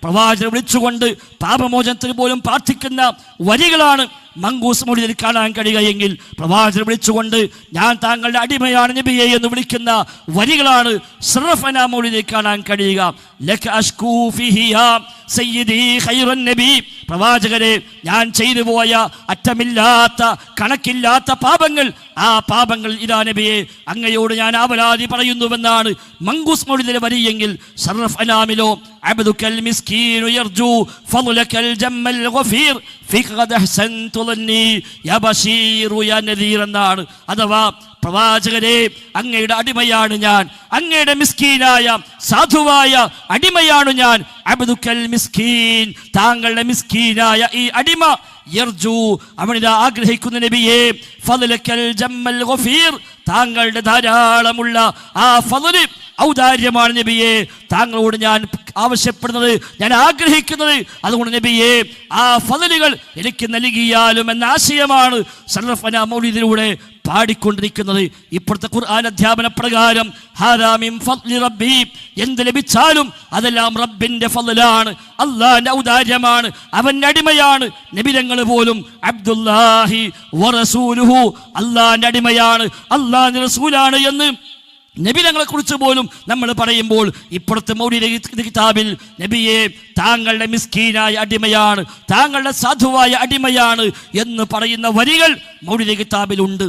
പ്രവാചകനെ വിളിച്ചുകൊണ്ട് പാപമോചനത്തിന് പോലും പ്രാർത്ഥിക്കുന്ന വരികളാണ് മങ്കൂസ് മൗലിദിൽ കാണാൻ കഴിയുകയെങ്കിൽ, പ്രവാചകനെ വിളിച്ചുകൊണ്ട് ഞാൻ താങ്കളുടെ അടിമയാണ് നബിയെ എന്ന് വിളിക്കുന്ന വരികളാണ് സറഫന മൗലിദിൽ കാണാൻ കഴിയുക. ലക അഷ്കൂ ഫിഹിയ സയ്യിദി ഖൈറുൻ നബി, പ്രവാചകരെ ഞാൻ ചെയ്തു പോയ അറ്റമില്ലാത്ത കണക്കില്ലാത്ത പാപങ്ങൾ, ആ പാപങ്ങൾ ഇതാ നബിയെ അങ്ങയോട് ഞാൻ ആവലാതി പറയുന്നുവെന്നാണ് മങ്കൂസ് മൗലിദിലെ വരിയെങ്കിൽ, സറഫ് അനാമിലോ അബ്ദുക്കൽ മിസ്കീനു യർജു ഫളലകൽ ജമ്മൽ ഗഫീർ ഫിഖദ അഹ്സൻതു ളന്നി യാ ബശീറു യാ നദീർ എന്നാണ്. അഥവാ പ്രവാചകരെ അങ്ങയുടെ അടിമയാണ് ഞാൻ, അങ്ങയുടെ മിസ്കീനായ സാധുവായ അടിമയാണ് ഞാൻ. അബ്ദുക്കൽ മിസ്കീൻ, താങ്കളുടെ മിസ്കീനായ ഈ അടിമ, യർജു അവനിതാ ആഗ്രഹിക്കുന്ന നബിയെ ഫളലകൽ ജമ്മൽ ഗഫീർ, താങ്കളുടെ ധാരാളമുള്ള ആ ഫളല് ഔദാര്യമാണ് നബിയെ താങ്കളോട് ഞാൻ ആവശ്യപ്പെടുന്നത്, ഞാൻ ആഗ്രഹിക്കുന്നത്. അതുകൊണ്ട് നബിയെ ആ ഫളലുകൾ എനിക്ക് നൽകിയാലും എന്ന ആശയമാണ് സറഫന മൗലിദിലൂടെ പാടിക്കൊണ്ടിരിക്കുന്നത്. ഇപ്പോഴത്തെ ഖുർആൻ അധ്യാപന പ്രകാരം ഹാദാ മിൻ ഫളി റബ്ബി, എന്ത് ലഭിച്ചാലും അതെല്ലാം റബ്ബിന്റെ ഫളലാണ്, അല്ലാഹുവിന്റെ ഔദാര്യമാണ്, അവന്റെ അടിമയാണ്. നബിതങ്ങൾ പോലും അബ്ദുല്ലാഹി വറസൂലുഹു, അല്ലാഹുവിന്റെ അടിമയാണ്, അല്ലാഹുവിന്റെ റസൂലാണ് എന്ന് നബിതങ്ങളെ കുറിച്ച് പോലും നമ്മൾ പറയുമ്പോൾ, ഇപ്പോഴത്തെ മൗലിദ് കിതാബിൽ നബിയെ താങ്കളുടെ മിസ്കീനായ അടിമയാണ്, താങ്കളുടെ സാധുവായ അടിമയാണ് എന്ന് പറയുന്ന വരികൾ മൗലിദ് കിതാബിലുണ്ട്.